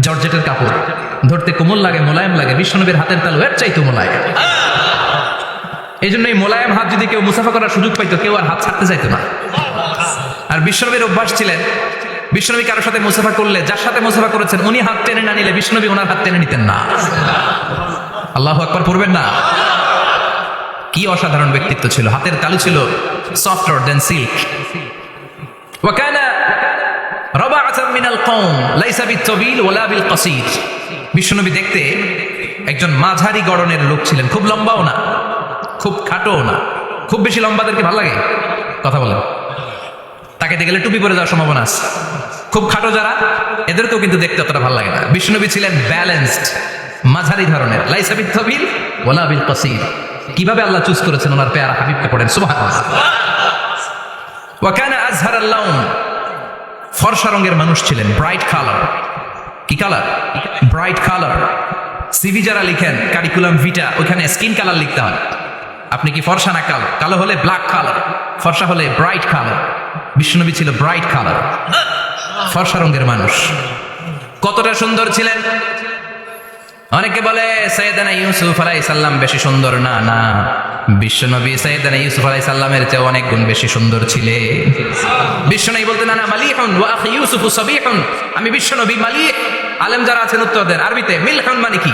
জর্জেটের কাপড় ধরতে কোমল লাগে, মোলায়েম লাগে। বিষ্ণুনবীর হাতের তালু এর চাইতে মোলায়েম। এই জন্য এই মোলায়েম হাত যদি কেউ মুসাফা করার সুযোগ পাইতো, কেউ আর হাত ছাড়তে চাইতো না। আর বিষ্ণুনবীর অভ্যাস ছিলেন, বিষ্ণুনবী কারোর সাথে মুসাফা করলে, যার সাথে মুসাফা করেছেন উনি হাত টেনে না নিলে বিষ্ণুনবী ওনার হাত টেনে নিতেন না। আল্লাহু আকবার পড়বেন না? কি অসাধারণ ব্যক্তিত্ব ছিল, হাতের তালু ছিল সফটার দ্যান সিল্ক। ওয়া কানা রাবাআতান মিনাল কওম লাইসা বিত-তাবিল ওয়ালা বিল কাসীর। বিষ্ণুনবী দেখতে একজন মাঝারি গড়নের লোক ছিলেন, খুব লম্বাও না, খুব খাটোও না। খুব বেশি লম্বাদেরকে ভালো লাগে? কথা বলেন। তাকে দেখে গেলে টুপি পরে যাওয়ার সম্ভাবনা আছে। খুব খাটো যারা, এদেরকেও কিন্তু দেখতে অতটা ভালো লাগে না। বিষ্ণুনবী ছিলেন ব্যালেন্সড, মাঝারি ধরনের। লাইসা বিত-তাবিল ওয়ালা বিল কাসীর। কিভাবে আল্লাহ চুজ করেছেন ওনার পেয়ারা হাবিবকে, পড়েন সুবহানাল্লাহ। ওয়া কানা আযহারাল লাউন, ফর্সা রঙের মানুষ ছিলেন, ব্রাইট কালার। কি কালার? Bright colour. সিভি যারা লিখেন কারিকুলাম ভিটা, ওখানে স্কিন কালার লিখতে হয়। আপনি কি ফর্সা না কালো? কালো হলে ব্ল্যাক কালার, ফর্সা হলে ব্রাইট কালার। বিষ্ণুনবী ছিল ব্রাইট কালার, ফর্সা রঙের মানুষ। কতটা সুন্দর ছিলেন! অনেকে বলে সাইয়েদানা ইউসুফ আলাইহিস সালাম বেশি সুন্দর না, না, বিশ্বনবী সাইয়েদানা ইউসুফ আলাইহিস সালামের চেয়ে অনেক গুণ বেশি সুন্দর ছিলেন। বিশ্বনবী বলতেন না মালিহুন ওয়া আখি ইউসুফ সাবিহুন, আমি বিশ্বনবী মালিহ। আলেম যারা আছেন উত্তর দেন আরবিতে মিলহুন মানে কি?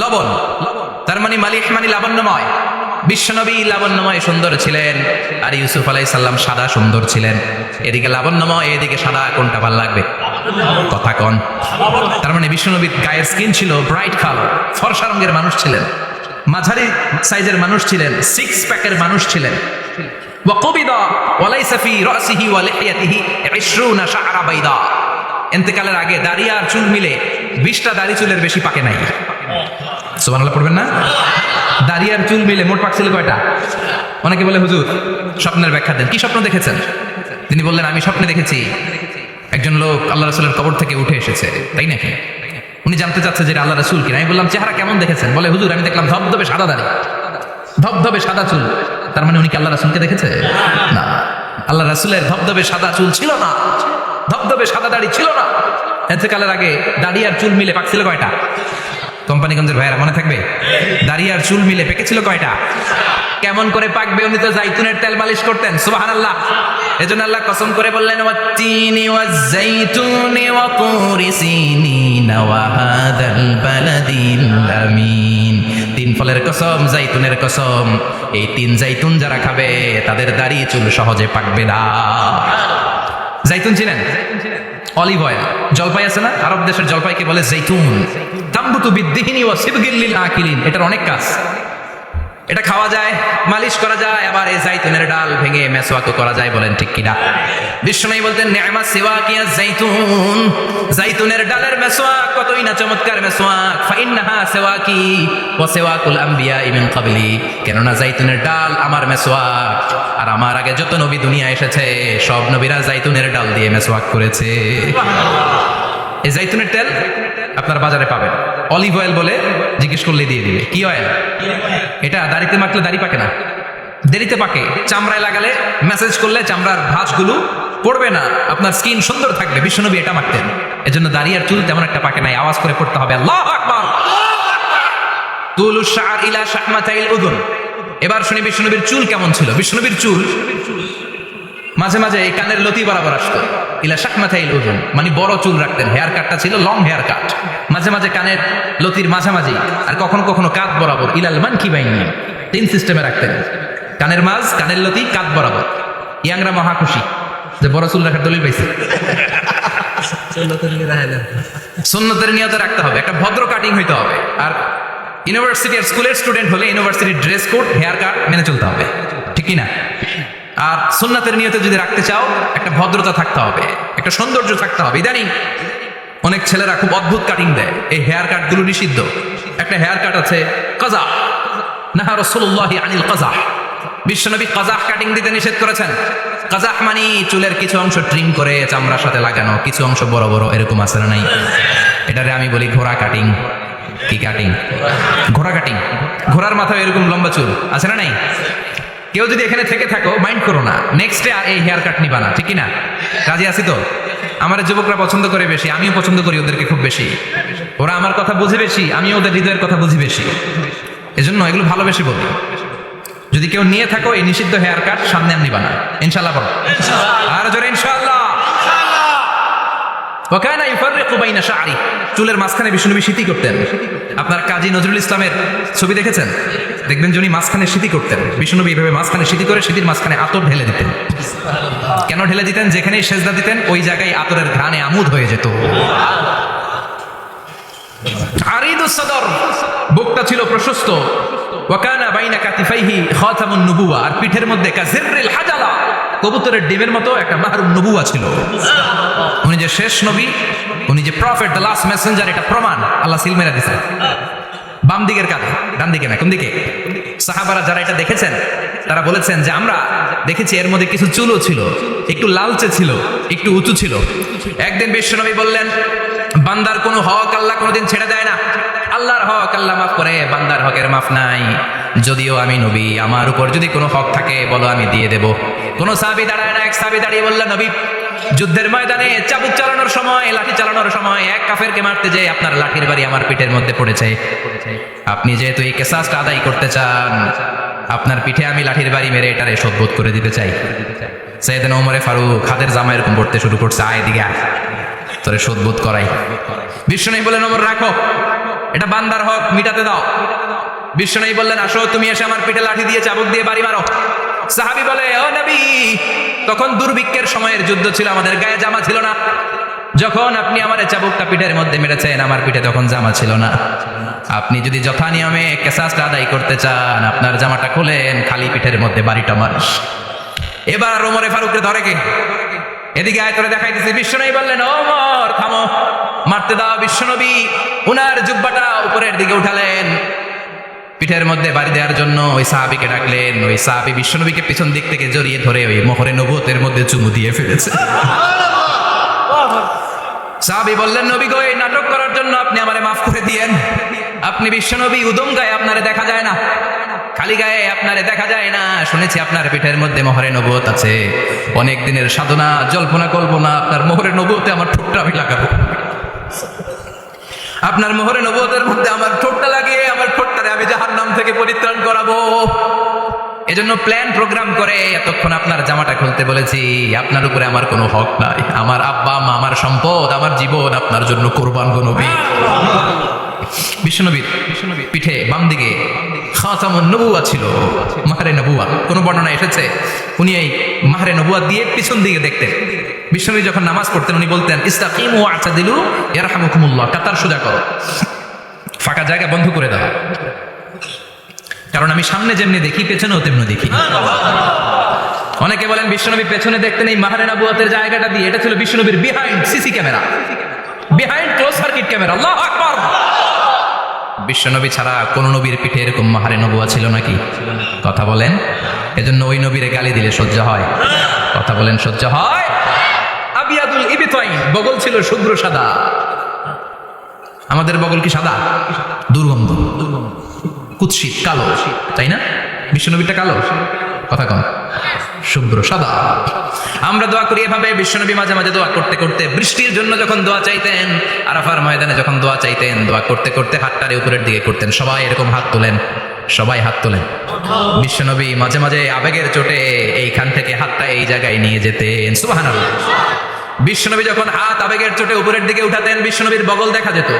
লবণ। তার মানে মালিহ মানে লাবণ্যময়। বিশ্বনবী লাবণ্যময় সুন্দর ছিলেন, আর ইউসুফ আলাইহিস সালাম সাদা সুন্দর ছিলেন। এদিকে লাবণ্যময়, এদিকে সাদা, কোনটা ভালো লাগবে? কথা কন। তার মানে বিশ্বনবীর গায়ের স্কিন ছিল ব্রাইট কালার, ফর্সা রঙের মানুষ ছিলেন, মাঝারি সাইজের মানুষ ছিলেন, সিক্স প্যাকের মানুষ ছিলেন। ওয়াকবিদা ওয়ালাইসা ফি রাসিহি ওয়া লিহিয়াতিহি 20 শাআরা বাইদা। ইন্তেকালের আগে দাড়ি আর চুল মিলে 20টা দাড়ি চুলের বেশি পাকে নাই। সুবহানাল্লাহ পড়বেন না? দাড়ি আর চুল মিলে মোট পাকছিল কয়টা? অনেকে বলে হুজুর স্বপ্নের ব্যাখ্যা দেন, কি স্বপ্ন দেখেছেন? তিনি বললেন আমি স্বপ্নে দেখেছি একজন লোক আল্লাহ রাসূলের কবর থেকে উঠে এসেছে। তাই নাকি? উনি জানতে চাচ্ছে যে আল্লাহ রাসূল কিনা। আমি বললাম চেহারা কেমন দেখেছেন? বলে হুজুর আমি দেখলাম ধবধবে সাদা দাড়ি, ধবধবে সাদা চুল। তার মানে উনি কি আল্লাহ রাসূলকে দেখেছে? না, আল্লাহ রাসূলের ধবধবে সাদা চুল ছিল না, ধবধবে সাদা দাড়ি ছিল না। ইন্তেকালের আগে দাড়ি আর চুল মিলে পাকছিল কয়টা? কোম্পানিগঞ্জের ভাইয়েরা মনে থাকবে? দাড়ি আর চুল মিলে পেকেছিল কয়টা? কেমন করে পাকবে? উনি তো জাইতুনের তেল মালিশ করতেন। সুবহানাল্লাহ। এজন্য আল্লাহ কসম করে বললেন ওয়াত-তিনি ওয়াজ-জাইতুনি ওয়া তুরি সিনিন ওয়া হাদাল বালাদিল আমিন। তিন ফলের কসম, জাইতুনের কসম, এই তিন জাইতুন যারা খাবে তাদের দাড়ি চুল সহজে পাকবে না। জাইতুন চিনেন? Olive oil. জলপাই আছে না, আরব দেশের জলপাইকে বলে জাইতুন। তাম্বুতু বিদ্দিহিনি ওয়া সিবগিল লিল আকিলিন। এটার অনেক কাজ। এটা খাওয়া যায়, মালিশ করা যায়, আবার এই জাইতুনের ডাল ভেঙে মেসওয়াকও করা যায়। বলেন ঠিক কিনা? বিশ্বনবী বলতেন নি'মা সিওয়াকিয়া জাইতুন, জাইতুনের ডালের মেসওয়াক কতই না চমৎকার মেসওয়াক। ফাইন্নাহা সিওয়াকি ওয়া সিওয়াকুল আমবিয়া মিন ক্বাবলি। কেননা জাইতুনের ডাল আমার মেসওয়াক, আর আমার আগে যত নবী দুনিয়া এসেছে সব নবীরা জাইতুনের ডাল দিয়ে মেসওয়াক করেছে। এই জাইতুনের তেল আপনার বাজারে পাবেন। অলিভ অয়েল বলে জিজ্ঞেস করলে দিয়ে দিবে। কি অয়েল? এটা দাড়িতে মাখলে দাড়ি পাকে না, দেরিতে পাকে। চামড়ায় লাগালে মেসেজ করলে চামড়ার ভাঁজগুলো পড়বে না, আপনার স্কিন সুন্দর থাকবে। বিশ্বনবী এটা মাখতেন, এজন্য দাড়ি আর চুল তেমন একটা পাকে নাই। আওয়াজ করে পড়তে হবে আল্লাহু আকবার। তুলুশ শা'r ইলা শাহমাতাইল উযুন। এবার শুনি বিশ্বনবীর চুল কেমন ছিল। বিশ্বনবীর চুল মাঝে মাঝে এই কানের লতি বরাবর আসতো। ইলা শাহমাতাইল উযুন মানে বড় চুল রাখতেন। হেয়ার কাটটা ছিল লং হেয়ার কাট, মাঝে মাঝে কানের লতির মাঝামাঝি, আর কখনো কখনো কাঁধ বরাবর। ইলাল মানকিবাইনি, তিন সিস্টেমে রাখতেন। কানের মাঝ, কানের লতি, কাঁধ বরাবর। ইয়াংরা মহা খুশি যে বড় চুল রাখার দলিল পাইছে। সুন্নতের নিয়তে রাখতে হবে, একটা ভদ্র কাটিং হইতে হবে। আর ইউনিভার্সিটি আর স্কুলের স্টুডেন্ট হলে ইউনিভার্সিটির ড্রেস কোড, হেয়ার কাট মেনে চলতে হবে, ঠিক কিনা? আর সুন্নাতের নিয়তে যদি রাখতে চাও একটা ভদ্রতা থাকতে হবে, একটা সৌন্দর্য থাকতে হবে। ইদানিং অনেক ছেলেরা খুব অদ্ভুত কাটিং দেয়, এই হেয়ার কাট গুলো নিষিদ্ধ। একটা হেয়ার কাট আছে কাজা, নাহা রাসূলুল্লাহি আনিল কাজা। বিশ্বনবী কাজা কাটিং দিতে নিষেধ করেছেন। কাজা মানে চুলের কিছু অংশ ট্রিম করে চামড়ার সাথে লাগানো, কিছু অংশ বড় বড়, এরকম আছে না নাই? এটারে আমি বলি ঘোড়া কাটিং। কি কাটিং? ঘোড়া কাটিং। ঘোড়ার মাথায় এরকম লম্বা চুল আছে না নাই? কেউ যদি এখানে থেকে থাকো মাইন্ড করো না, নেক্সট ডে এই হেয়ার কাট নিবা না, ঠিক কিনা? রাজি আছি তো? আমার যুবকরা পছন্দ করে বেশি, আমিও পছন্দ করি ওদেরকে খুব বেশি। ওরা আমার কথা বুঝে বেশি, আমিও ওদের হৃদয়ের কথা বুঝি বেশি, এজন্য এগুলো ভালোবেসে বলি। যদি কেউ নিয়ে থাকো এই নিষিদ্ধ হেয়ার কাট, সামনে নিবা না, ইনশাআল্লাহ বলো। আর জোরে ইনশাআল্লাহ। ওয়াকানা ইউফাররিকু বাইনা শা'রি। চুলের মাঝখানে বিশ্বনবী সিঁথি করতেন। আপনারা কাজী নজরুল ইসলামের ছবি দেখেছেন? দেখবেন যিনি মাঝখানে সিঁথি করতেন, বিশ্বনবী এইভাবে মাঝখানে সিঁথি করে সিঁথির মাঝখানে আতর ঢেলে দিতেন। কেন ঢেলে দিতেন? যেখানেই সেজদা দিতেন ওই জায়গায় আতরের ঘ্রাণে আমোদ হয়ে যেত। আরিদুস সাদর, বুকটা ছিল প্রশস্ত। ওয়াকানা বাইনা কাতিফাইহি খাতামুন নবুওয়া, আর পিঠের মধ্যে কাযিররিল হাজালা, কবুতরের ডিমের মতো একটা মাহরুম নবুওয়া ছিল। উনি যে শেষ নবী, উনি যে প্রফেট, দ্য লাস্ট মেসেঞ্জার, এটা প্রমাণ। আল্লাহ সিল মেরে দিয়েছে। বাম দিকের কাঁধে, ডান দিকে না, কোন দিকে? সাহাবারা যারা এটা দেখেছেন তারা বলেছেন যে আমরা দেখেছি এর মধ্যে কিছু চুলও ছিল, একটু লালচে ছিল, একটু উঁচু ছিল। একদিন বিশ্বনবী বললেন, বান্দার কোনো হক আল্লাহ কোনোদিন ছেড়ে দেয় না। আল্লাহর হক আল্লাহ মাফ করে, বান্দার হকের মাফ নাই। যদিও আমি নবী, আমার উপর যদি কোনো হক থাকে বলো, আমি দিয়ে দেব। কোন সাহাবী দাঁড়ায় না, এক সাহাবী দাঁড়িয়ে বললেন, নবী যুদ্ধের ময়দানে চাবুক চালানোর সময়, লাঠি চালানোর সময় এক কাফেরকে মারতে যেয়ে আপনার লাঠির বাড়ি আমার পিঠের মধ্যে পড়েছে। আপনি যেহেতু এই কেসাসটা আদায় করতে চান, আপনার পিঠে আমি লাঠির বাড়ি মেরে এটারে শোধবোধ করে দিতে চাই। সাইয়েদনা ওমরে ফারুক হাতের জামা এরকম পড়তে শুরু করছে, আয় দিকে আয়, তোরে শোধবোধ করাই। বিশ্বনবী বললেন, ওমর রাখো, এটা বান্দার হক, মিটাতে দাও। বিশ্বনবী বললেন, আসো তুমি এসে আমার পিঠে লাঠি দিয়ে চাবুক দিয়ে বাড়ি মারো। সাহাবী বলে, ও নবী, তখন দুর্ভিক্ষের সময়ের যুদ্ধ ছিল, আমাদের গায়ে জামা ছিল না। যখন আপনি আমার চাবুকটা পিঠের মধ্যে মেরেছেন, আমার পিঠে তখন জামা ছিল না। আপনি যদি যথা নিয়মে কেসাসটা আদায় করতে চান, আপনার জামাটা খুলেন, খালি পিঠের মধ্যে বাড়িটা মার। এবার ওমরে ফারুককে ধরে কে? এদিকে আয়, তোরে দেখাইতেছি। বিশ্বনবী বললেন, ওমর থামো, মারতে দাও। বিশ্বনবী উনার জুব্বাটা উপরের দিকে উঠালেন, পিঠের মধ্যে বাড়ি দেওয়ার জন্য ওই সাহাবীকে ডাকলেন। ওই সাহাবী বিশ্বনবীকে পিছন দিক থেকে জড়িয়ে ধরে ওই মোহরে নবুয়তের মধ্যে চুমু দিয়ে ফেলেছে। সাহাবী বললেন, নবী গো, এই নাটক করার জন্য আপনি আমারে মাফ করে দিয়েন। আপনি বিশ্বনবী, উদম গায়ে আপনারে দেখা যায় না, খালি গায়ে আপনারে দেখা যায় না। শুনেছি আপনার পিঠের মধ্যে মোহরে নবুয়ত আছে। অনেক দিনের সাধনা, জল্পনা কল্পনা, আপনার মোহরে নবুয়তে আমার ঠোঁটটা আমি লাগাবো। আপনার মোহরে নবুয়তের মধ্যে আমার ঠোঁটটা লাগিয়ে আমার ঠোঁটটারে আমি জাহান্নাম থেকে পরিত্রাণ করাবো। এজন্য প্ল্যান প্রোগ্রাম করে এতক্ষণ আপনার জামাটা খুলতে বলেছি। আপনার উপরে আমার কোনো হক নাই। আমার আব্বা মা, আমার সম্পদ, আমার জীবন আপনার জন্য কোরবান গো নবী। বিশ্বনবীর পিঠে বাম দিকে খাতামুন নবুওয়া ছিল, মাহরে নবুওয়া। কোন বর্ণনা এসেছে উনি এই মাহরে নবুওয়া দিয়ে পিছন দিকে দেখতেন। বিশ্বনবী যখন নামাজ পড়তেন উনি বলতেন, ইস্তাকিমু ওয়া'তাদিলু ইয়ারহামুকুমুল্লাহ, কাতার সোজা করো, ফাঁকা জায়গা বন্ধ করে দাও, কারণ আমি সামনে যেমনি দেখি পেছনেও তেমনি দেখি। অনেকে বলেন বিশ্বনবী পেছনে দেখতেন এই মাহরে নবুওয়াতের জায়গাটা দিয়ে। এটা ছিল বিশ্বনবীর behind CC camera, behind close circuit camera. আল্লাহু আকবার। বিশ্বনবী ছাড়া কোন নবীর পিঠে এরকম মাহরে নবুওয়া ছিল নাকি? কথা বলেন। এজন্য ওই নবীরে গালি দিলে সহ্য হয়? কথা বলেন, সহ্য হয়? আবিয়াদুল ইবতাইন, বগল ছিল শুভ্র সাদা। আমাদের বগল কি সাদা? দুর্গন্ধ, কুৎসিত, কালো, তাই না? বিশ্বনবীটা কালো, কথা কম, শুভ্র সাদা। আমরা দোয়া করি এভাবে। বিশ্বনবী মাঝে মাঝে দোয়া করতে করতে, বৃষ্টির জন্য যখন দোয়া চাইতেন, আরাফার ময়দানে যখন দোয়া চাইতেন, দোয়া করতে করতে হাতটারে উপরের দিকে করতেন। সবাই এরকম হাত তোলেন, সবাই হাত তোলেন। বিশ্বনবী মাঝে মাঝে আবেগের চোটে এইখান থেকে হাতটা এই জায়গায় নিয়ে যেতেন। সুবহানাল্লাহ। বিশ্বনবী যখন হাত আবেগের চোটে উপরের দিকে উঠাতেন, বিশ্বনবীর বগল দেখা যেত।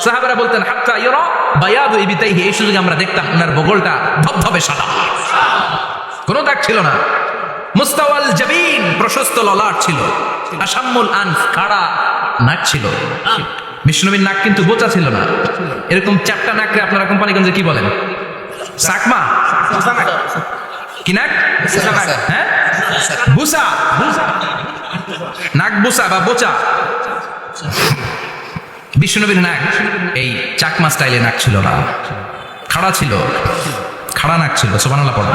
সাহাবারা বলতেন, হাত্তা ইউরা বায়াদু ইবতাইহি, এই সুযোগে আমরা দেখতাম ওনার বগলটা ধবধবে সাদা, কোনো দাগ ছিল না। মুস্তাওয়াল জাবিন, প্রশস্ত ললাট ছিল। আসাম্মুল আনফ, খাড়া নাক ছিল। বিষ্ণুবীর নাক কিন্তু বোচা ছিল না। এরকম চারটা নাকরে আপনারা কোম্পানিগঞ্জে কি বলেন? সাকমা, কি নাক? হ্যাঁ, বুসা, নাক বুসা বা বোচা। বিষ্ণুবীর নাক এই চাকমা স্টাইলে নাক ছিল না, খাড়া ছিল, খাড়া নাক ছিল। সুবহানাল্লাহ পড়ো।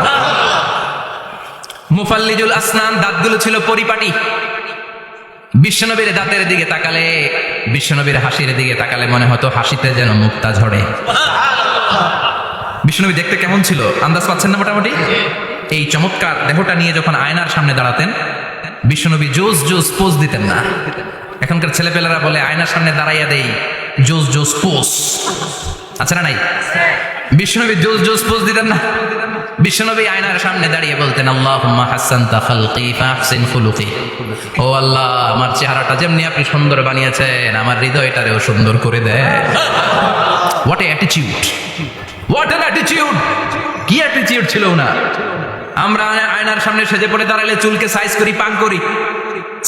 মুফাল্লিজুল আসনান, দাঁতগুলো ছিল পরিপাটি। বিশ্বনবীর দাঁতের দিকে তাকালে, বিশ্বনবীর হাসির দিকে তাকালে মনে হতো হাসিতে যেন মুক্তা ঝরে। বিশ্বনবী দেখতে কেমন ছিল আন্দাজ পাচ্ছেন না মোটামুটি? এই চমৎকার দেহটা নিয়ে যখন আয়নার সামনে দাঁড়াতেন, বিশ্বনবী জোস জোস পোজ দিতেন না। এখনকার ছেলেপেলেরা বলে আয়নার সামনে দাঁড়াইয়া দেই জোস জোস পোজ, আচ্ছা না নাই? বিশ্বনবী জোস জোস পোজ দিতেন না। বিশ্বনবী আয়নার সামনে দাঁড়িয়ে বলতেন, আল্লাহুম্মা হাসানতা খালকি ফাহসিন খুলুকি। ও আল্লাহ, আমার চেহারাটা যেমনি আপনি সুন্দর বানিয়েছেন, আমার হৃদয়টারেও সুন্দর করে দেন। What a attitude, what an attitude! কি অ্যাটিটিউড ছিল না? আমরা আয়নার সামনে সেজে পড়ে দাঁড়ালে চুলকে সাইজ করি, পাং করি,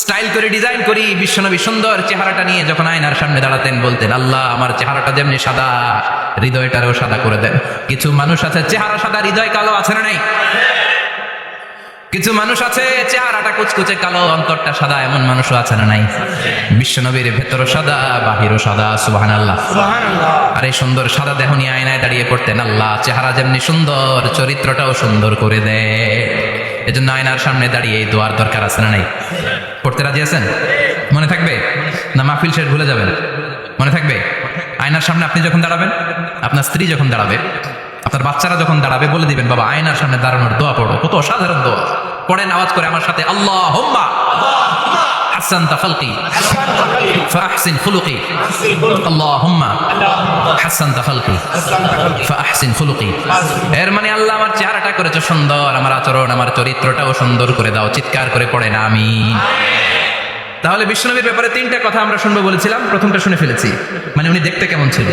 স্টাইল করে ডিজাইন করি। বিশ্বনবী সুন্দর চেহারাটা নিয়ে যখন আয়নার সামনে দাঁড়াতেন বলতেন, আল্লাহ, আমার চেহারাটা যেমনি সাদা, হৃদয়টারেও সাদা করে দেন। কিছু মানুষ আছে চেহারা সাদা, হৃদয় কালো, আছে না নাই? কিছু মানুষ আছে চেহারাটা কুচকুচে কালো, অন্তরটা সাদা, এমন মানুষও আছে না নাই? বিশ্বনবীর ভেতরও সাদা, বাহিরও সাদা। সুবহানাল্লাহ। আর এই সুন্দর সাদা দেহ নিয়ে আয়নায় দাঁড়িয়ে পড়তেন, আল্লাহ, চেহারা যেমনি সুন্দর, চরিত্রটাও সুন্দর করে দেয়। এজন্য আয়নার সামনে দাঁড়িয়ে এই দোয়ার দরকার আছে না নাই? পড়তে রাজি আছেন? মনে থাকবে না মাহফিল শেষ ভুলে যাবেন? মনে থাকবে? আয়নার সামনে আপনি যখন দাঁড়াবেন, আপনার স্ত্রী যখন দাঁড়াবে, আপনার বাচ্চারা যখন দাঁড়াবে, বলে দিবেন, বাবা, আয়নার সামনে দাঁড়ানোর দোয়া পড়ো। কত অসাধারণ দোয়া! পড়েন আওয়াজ করে আমার সাথে, আল্লাহুম্মা হাসানতা খালকি ফাহসিন খুলুকি আল্লাহুম্মা হাসানতা খালকি ফাহসিন খুলুকি। এর মানে আল্লাহ আমার চেহারাটা করেছে সুন্দর, আমার আচরণ আমার চরিত্রটাও সুন্দর করে দাও। চিৎকার করে পড়েন আমিন। তাহলে বিশ্বনবীর ব্যাপারে তিনটা কথা আমরা শুনবো বলেছিলাম, প্রথমটা শুনে ফেলেছি, মানে উনি দেখতে কেমন ছিল।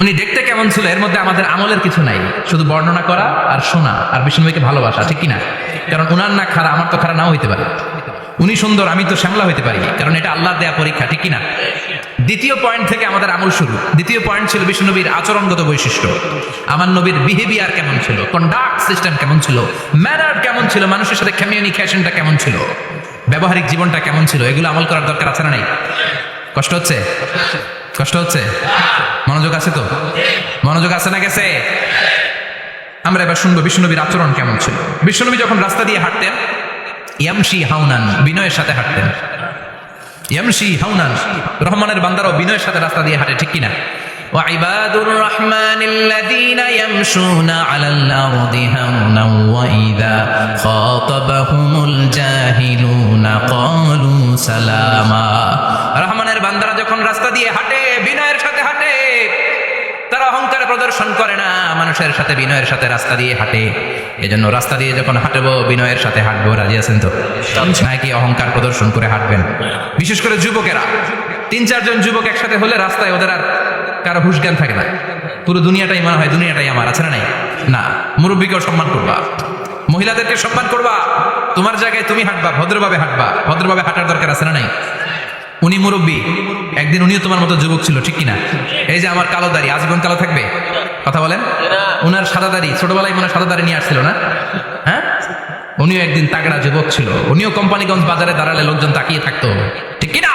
উনি দেখতে কেমন ছিল এর মধ্যে আমাদের আমলের কিছু নাই, শুধু বর্ণনা করা আর শোনা আর বিশ্বনবীকে ভালোবাসা, ঠিক কিনা? কারণ উনার না খারাপ, আমার তো খারাপ নাও হইতে পারে। উনি সুন্দর, আমি তো শ্যামলা হইতে পারি, কারণ এটা আল্লাহর দেয়া পরীক্ষা, ঠিক কিনা? দ্বিতীয় পয়েন্ট থেকে আমাদের আমল শুরু। দ্বিতীয় পয়েন্ট ছিল বিশ্বনবীর আচরণগত বৈশিষ্ট্য। আমার নবীর বিহেভিয়ার কেমন ছিল, কন্ডাক্ট সিস্টেম কেমন ছিল, ম্যানার কেমন ছিল, মানুষের সাথে কমিউনিকেশনটা কেমন ছিল, ব্যবহারিক জীবনটা কেমন ছিল, এগুলো আমল করার দরকার আছে না নাই? কষ্ট হচ্ছে? কষ্ট হচ্ছে? মনোযোগ আছে তো? মনোযোগ আছে না গেছে? আমরা এবার শুনবো বিশ্বনবীর আচরণ কেমন ছিল। বিশ্বনবী যখন রাস্তা দিয়ে হাঁটতেন, ইয়ামশি হাউনান, বিনয়ের সাথে হাঁটতেন। ইয়ামশি হাউনান, রহমানের বান্দারাও বিনয়ের সাথে রাস্তা দিয়ে হাঁটে, ঠিক কিনা? وعباد الرحمن الذين يمشون على الأرض هونا وإذا خاطبهم الجاهلون قالوا سلاما। রহমানের বান্দারা যখন রাস্তা দিয়ে হাঁটে, বিনয়ের সাথে হাঁটে, তারা অহংকার প্রদর্শন করে না, মানুষের সাথে বিনয়ের সাথে রাস্তা দিয়ে হাঁটে। এজন্য রাস্তা দিয়ে যখন হাঁটবো বিনয়ের সাথে হাঁটবো। রাজি আছেন তো? নাকি অহংকার প্রদর্শন করে হাঁটবেন? বিশেষ করে যুবকেরা, 3-4 জন যুবক একসাথে হলে রাস্তায় ওদের আর কারো হুঁশ জ্ঞান থাকে না, পুরো দুনিয়াটাই মনে হয় দুনিয়াটাই আমার, আছে না নাই? না, মুরব্বীকেও সম্মান করবা, মহিলাদেরকে সম্মান করবা, তোমার জায়গায় তুমি হাঁটবা, ভদ্রভাবে হাঁটবা। ভদ্রভাবে হাঁটার দরকার আছে না নাই? উনি মুরব্বী, একদিন উনিও তোমার মতো যুবক ছিল, ঠিক কিনা? এই যে আমার কালো দাড়ি আজীবন কালো থাকবে? কথা বলেন। উনার সাদা দাড়ি ছোটবেলায় মনে সাদা দাড়ি নিয়ে আসছিল না? হ্যাঁ, উনিও একদিন তাগড়া যুবক ছিল, উনিও কোম্পানিগঞ্জ বাজারে দাঁড়ালে লোকজন তাকিয়ে থাকতো, ঠিক কিনা?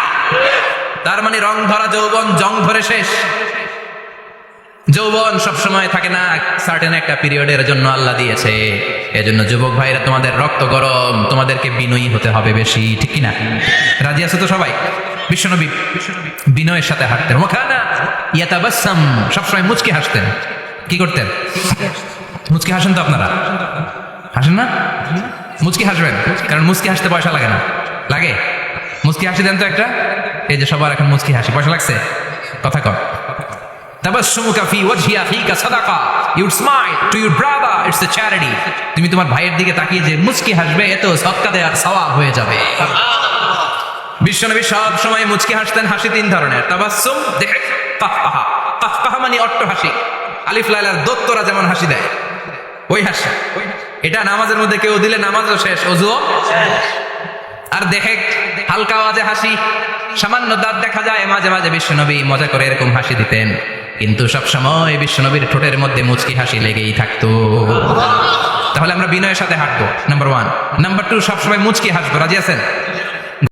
তার মানে রং ধরা যৌবন জং ধরে শেষ। যৌবন সবসময় থাকে না, সার্টেন একটা পিরিয়ডের জন্য আল্লাহ দিয়েছে। এজন্য যুবক ভাইরা, তোমাদের রক্ত গরম, তোমাদেরকে বিনয়ী হতে হবে বেশি, ঠিক কিনা? রাজি আছো তো সবাই? বিশ্বনবী বিনয়ের সাথে হাঁটতেন। ওখানা ইয়াতাবাসসাম, সবসময় মুচকি হাসতেন। কি করতেন? মুচকি হাসেন তো আপনারা? হাসেন না? মুচকি হাসবেন, কারণ মুচকি হাসতে পয়সা লাগে না। লাগে? মুচকি হাসি দেন তো একটা। এই যে সবার এখন মুচকি হাসি, পয়সা লাগছে? কথা কর। তাবাসসুমুকা ফি ওয়াজহি আখিকা সাদাকা, you smile to your brother, it's a charity. তুমি তোমার ভাইয়ের দিকে তাকিয়ে যে মুচকি হাসবে, এত সদকা দেওয়ার সওয়াব হয়ে যাবে। বিশ্বনবী সব সময় মুচকি হাসতেন। হাসি 3 ধরনের, তাবাসসুম, দিহক, কাহকাহা। কাহকাহা মানে অট্ট হাসি, আলিফ লাইলার দত্তরা যেমন হাসি দেয় ওই হাসি। এটা নামাজের মধ্যে কেউ দিলে নামাজও শেষ, ওযুও শেষ। আর দিহক, হালকা আওয়াজে হাসি, সামান্য দাঁত দেখা যায়। মাঝে মাঝে বিশ্বনবী মজা করে এরকম হাসি দিতেন, কিন্তু সবসময় বিশ্বনবীর ঠোঁটের মধ্যে মুচকি হাসি লেগেই থাকতো। তাহলে আমরা বিনয়ের সাথে হাঁটবো, নাম্বার 1। নাম্বার 2, সবসময় মুচকি হাসবো। রাজি আছেন?